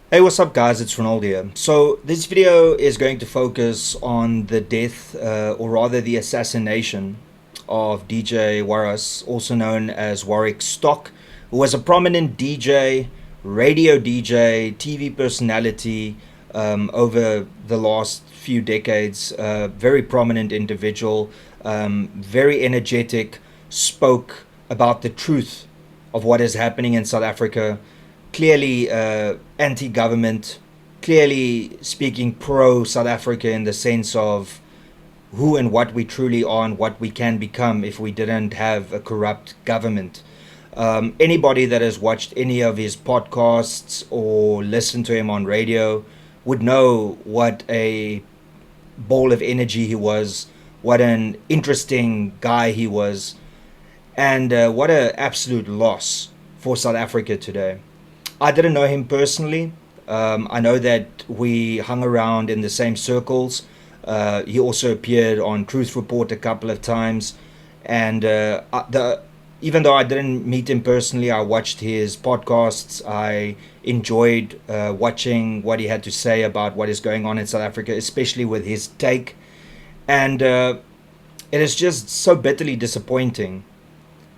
Hey, what's up, guys? It's Renaldo here. So, this video is going to focus on the death, or rather the assassination of DJ Warras, also known as Warwick Stock, who was a prominent DJ, radio DJ, TV personality over the last few decades. Very prominent individual, very energetic, spoke about the truth of what is happening in South Africa, clearly anti-government, clearly speaking pro-South Africa in the sense of who and what we truly are and what we can become if we didn't have a corrupt government. Anybody that has watched any of his podcasts or listened to him on radio would know what a ball of energy he was, what an interesting guy he was, and what an absolute loss for South Africa today. I didn't know him personally. I know that we hung around in the same circles. He also appeared on Truth Report a couple of times. And even though I didn't meet him personally, I watched his podcasts. I enjoyed watching what he had to say about what is going on in South Africa, especially with his take. And it is just so bitterly disappointing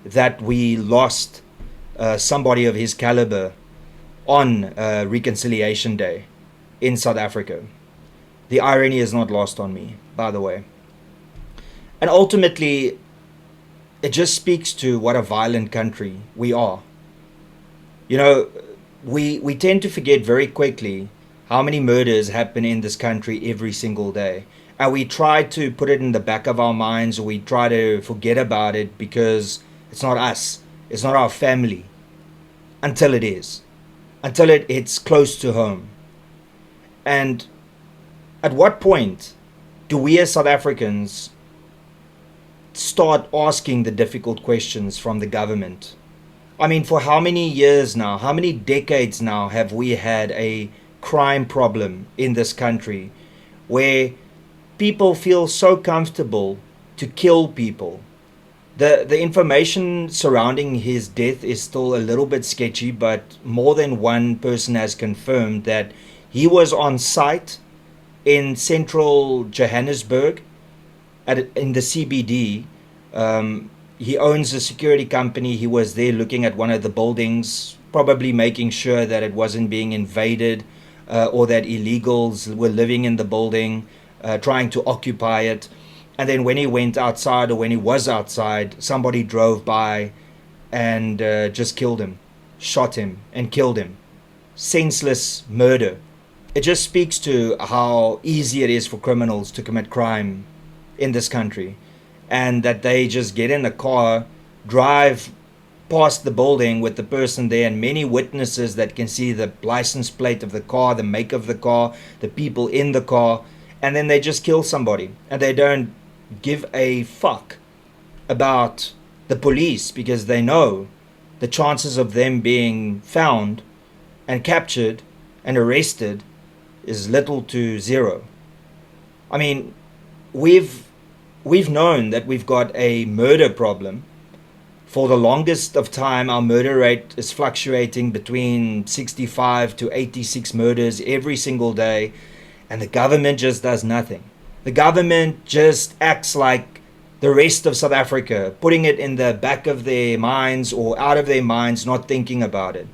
that we lost somebody of his caliber on Reconciliation Day in South Africa. The irony is not lost on me, by the way. And ultimately, it just speaks to what a violent country we are. You know, we tend to forget very quickly how many murders happen in this country every single day. And we try to put it in the back of our minds, or we try to forget about it because it's not us, it's not our family, until it is. Until it's close to home. And at what point do we as South Africans start asking the difficult questions from the government? I mean, for how many years now, how many decades now have we had a crime problem in this country where people feel so comfortable to kill people? The information surrounding his death is still a little bit sketchy, but more than one person has confirmed that he was on site in central Johannesburg in the CBD. He owns a security company. He was there looking at one of the buildings, probably making sure that it wasn't being invaded or that illegals were living in the building, trying to occupy it. And then when he went outside, or when he was outside, somebody drove by and just killed him, shot him and killed him. Senseless murder. It just speaks to how easy it is for criminals to commit crime in this country. And that they just get in a car, drive past the building with the person there, and many witnesses that can see the license plate of the car, the make of the car, the people in the car, and then they just kill somebody. And they don't give a fuck about the police because they know the chances of them being found and captured and arrested is little to zero. I mean, we've known that we've got a murder problem. For the longest of time, our murder rate is fluctuating between 65 to 86 murders every single day, and the government just does nothing. The government just acts like the rest of South Africa, putting it in the back of their minds or out of their minds, not thinking about it.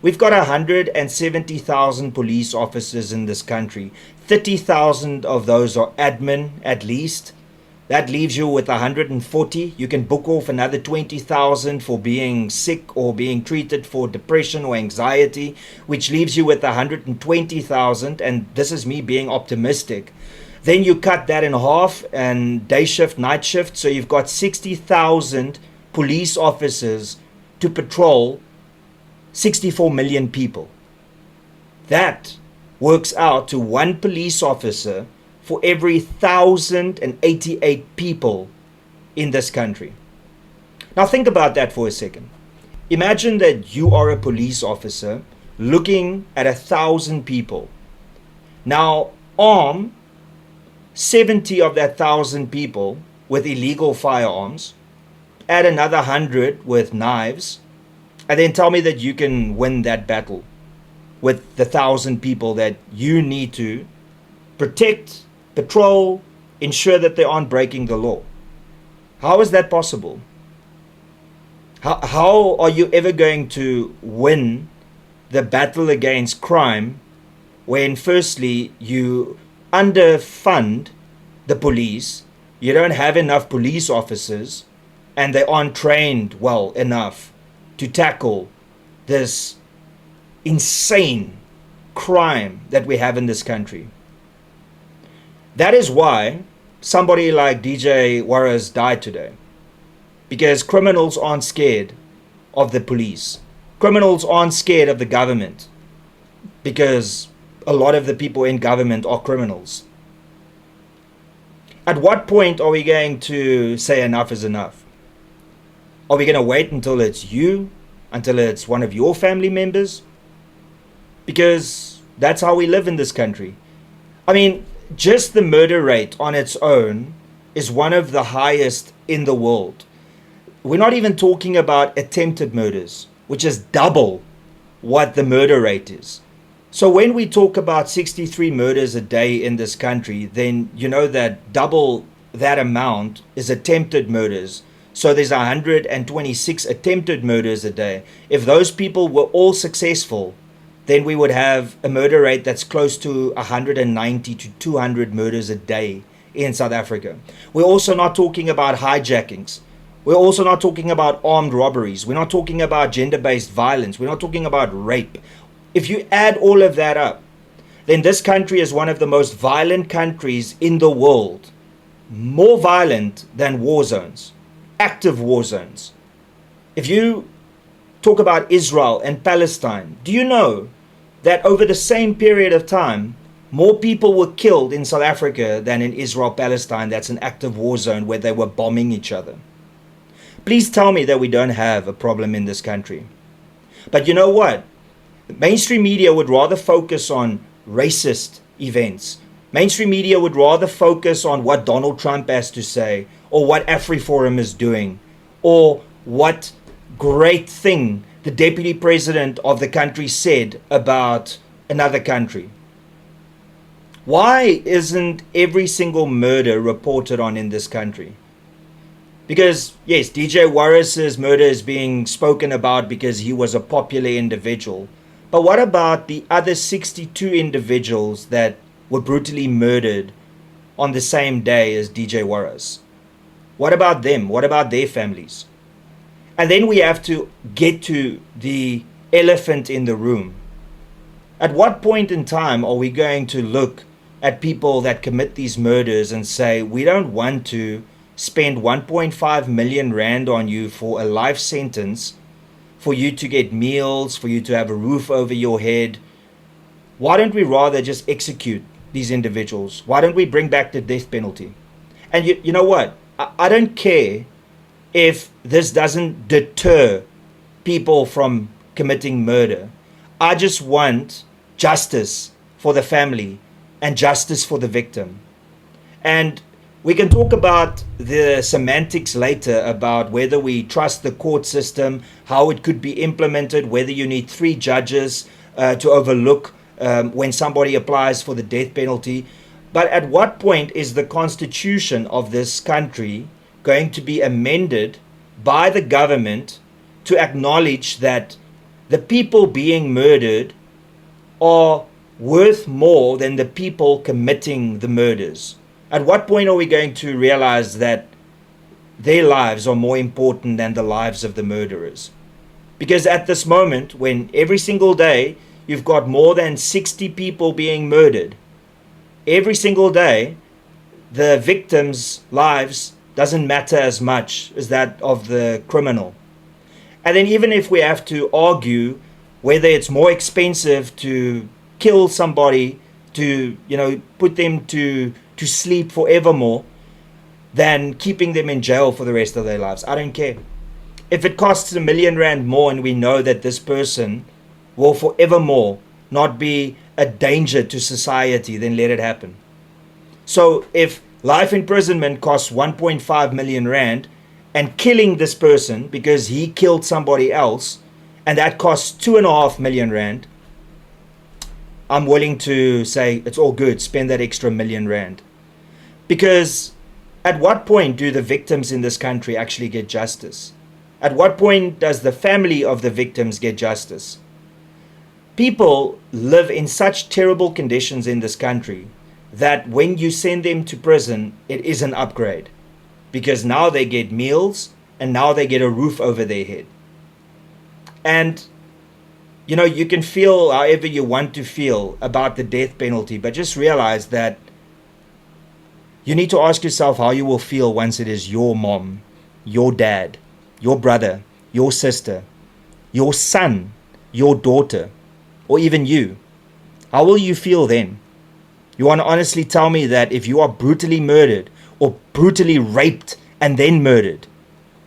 We've got 170,000 police officers in this country. 30,000 of those are admin at least. That leaves you with 140. You can book off another 20,000 for being sick or being treated for depression or anxiety, which leaves you with 120,000. And this is me being optimistic. Then you cut that in half, and day shift, night shift. So you've got 60,000 police officers to patrol 64 million people. That works out to one police officer for every 1,088 people in this country. Now think about that for a second. Imagine that you are a police officer looking at 1,000 people. Now arm 70 of that 1,000 people with illegal firearms, add another 100 with knives, and then tell me that you can win that battle. with the 1,000 people that you need to protect, patrol, ensure that they aren't breaking the law? How is that possible? How are you ever going to win the battle against crime when firstly you underfund the police, you don't have enough police officers, and they aren't trained well enough to tackle this insane crime that we have in this country? That is why somebody like DJ Warras died today. Because criminals aren't scared of the police. Criminals aren't scared of the government. Because a lot of the people in government are criminals. At what point are we going to say enough is enough? Are we going to wait until it's you? Until it's one of your family members? Because that's how we live in this country. I mean, just the murder rate on its own is one of the highest in the world. We're not even talking about attempted murders, which is double what the murder rate is. So when we talk about 63 murders a day in this country, then you know that double that amount is attempted murders. So there's 126 attempted murders a day. If those people were all successful, then we would have a murder rate that's close to 190 to 200 murders a day in South Africa. We're also not talking about hijackings. We're also not talking about armed robberies. We're not talking about gender-based violence. We're not talking about rape. If you add all of that up, then this country is one of the most violent countries in the world. More violent than war zones, active war zones. If you talk about Israel and Palestine, do you know that over the same period of time, more people were killed in South Africa than in Israel, Palestine? That's an active war zone where they were bombing each other. Please tell me that we don't have a problem in this country. But you know what? Mainstream media would rather focus on racist events. Mainstream media would rather focus on what Donald Trump has to say, or what AfriForum is doing, or what great thing the deputy president of the country said about another country. Why isn't every single murder reported on in this country? Because, yes, DJ Warras' murder is being spoken about because he was a popular individual. But what about the other 62 individuals that were brutally murdered on the same day as DJ Warras? What about them? What about their families? And then we have to get to the elephant in the room. At what point in time are we going to look at people that commit these murders and say, we don't want to spend 1.5 million rand on you for a life sentence, for you to get meals, for you to have a roof over your head? Why don't we rather just execute these individuals? Why don't we bring back the death penalty? And you know what? I don't care if this doesn't deter people from committing murder. I just want justice for the family and justice for the victim. And we can talk about the semantics later about whether we trust the court system, how it could be implemented, whether you need 3 judges to overlook when somebody applies for the death penalty. But at what point is the constitution of this country going to be amended by the government to acknowledge that the people being murdered are worth more than the people committing the murders? At what point are we going to realize that their lives are more important than the lives of the murderers? Because at this moment, when every single day you've got more than 60 people being murdered, every single day the victims' lives doesn't matter as much as that of the criminal. And then even if we have to argue whether it's more expensive to kill somebody, to put them to sleep forevermore, than keeping them in jail for the rest of their lives, I don't care. If it costs R1 million more and we know that this person will forevermore not be a danger to society, then let it happen. So if life imprisonment costs 1.5 million rand, and killing this person because he killed somebody else, and that costs 2.5 million rand, I'm willing to say it's all good, spend that extra R1,000,000. Because at what point do the victims in this country actually get justice? At what point does the family of the victims get justice? People live in such terrible conditions in this country that when you send them to prison, it is an upgrade. Because now they get meals and now they get a roof over their head. And you know, you can feel however you want to feel about the death penalty, but just realize that you need to ask yourself how you will feel once it is your mom, your dad, your brother, your sister, your son, your daughter, or even you. How will you feel then? You want to honestly tell me that if you are brutally murdered or brutally raped and then murdered,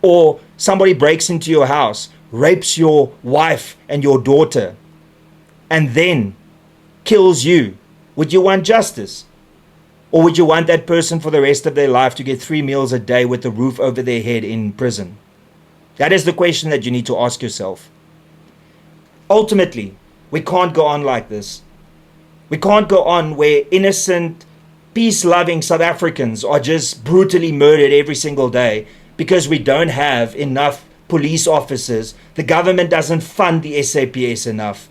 or somebody breaks into your house, rapes your wife and your daughter, and then kills you, would you want justice? Or would you want that person for the rest of their life to get 3 meals a day with a roof over their head in prison? That is the question that you need to ask yourself. Ultimately, we can't go on like this. We can't go on where innocent, peace-loving South Africans are just brutally murdered every single day because we don't have enough police officers. The government doesn't fund the SAPS enough,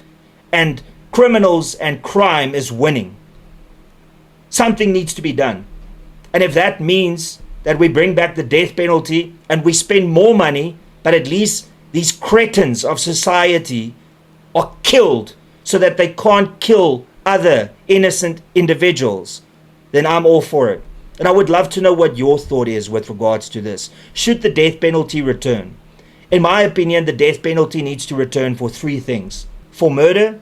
and criminals and crime is winning. Something needs to be done. And if that means that we bring back the death penalty and we spend more money, but at least these cretins of society are killed so that they can't kill other innocent individuals, then I'm all for it. And I would love to know what your thought is with regards to this. Should the death penalty return? In my opinion, the death penalty needs to return for 3 things: for murder,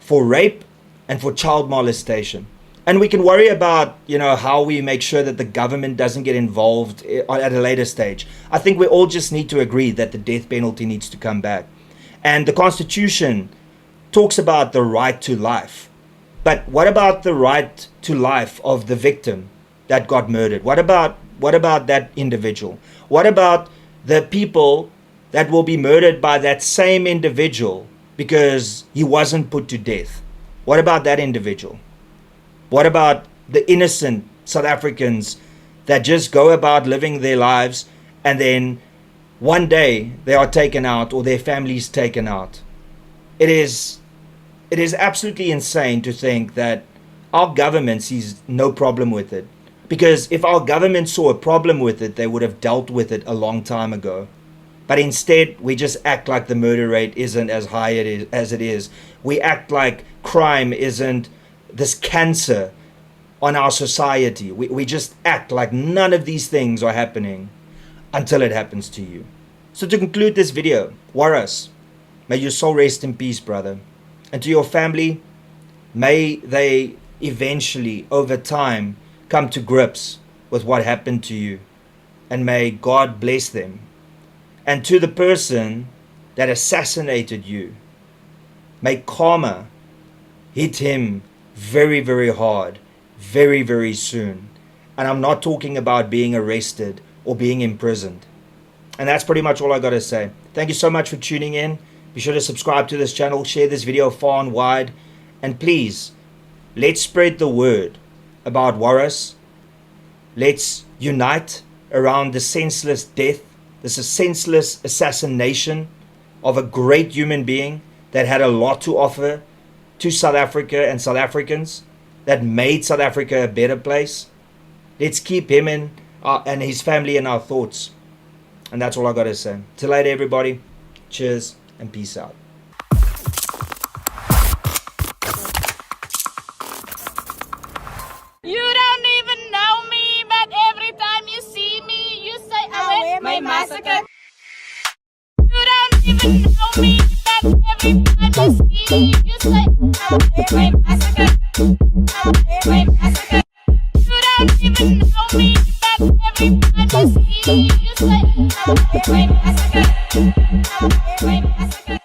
for rape, and for child molestation. And we can worry about, how we make sure that the government doesn't get involved at a later stage. I think we all just need to agree that the death penalty needs to come back. And the Constitution talks about the right to life. But what about the right to life of the victim that got murdered? What about that individual? What about the people that will be murdered by that same individual because he wasn't put to death? What about that individual? What about the innocent South Africans that just go about living their lives and then one day they are taken out or their families taken out? It is absolutely insane to think that our government sees no problem with it. Because if our government saw a problem with it, they would have dealt with it a long time ago. But instead, we just act like the murder rate isn't as high as it is. We act like crime isn't this cancer on our society. We just act like none of these things are happening until it happens to you. So to conclude this video, Warras, may your soul rest in peace, brother. And to your family, may they eventually, over time, come to grips with what happened to you. And may God bless them. And to the person that assassinated you, may karma hit him very, very hard, very, very soon. And I'm not talking about being arrested or being imprisoned. And that's pretty much all I got to say. Thank you so much for tuning in. Be sure to subscribe to this channel, share this video far and wide, and please, let's spread the word about Warras. Let's unite around the senseless death, this senseless assassination of a great human being that had a lot to offer to South Africa and South Africans, that made South Africa a better place. Let's keep him and his family in our thoughts. And that's all I got to say. Till later, everybody. Cheers and peace out. You don't even know me, but every time you see me, you say, I wear my massacre. You don't even know me, but every time you see me, you say, I wear my massacre. I wear my massacre. You don't even know me, but every time you see me, you say, I wear my massacre. I wear my massacre.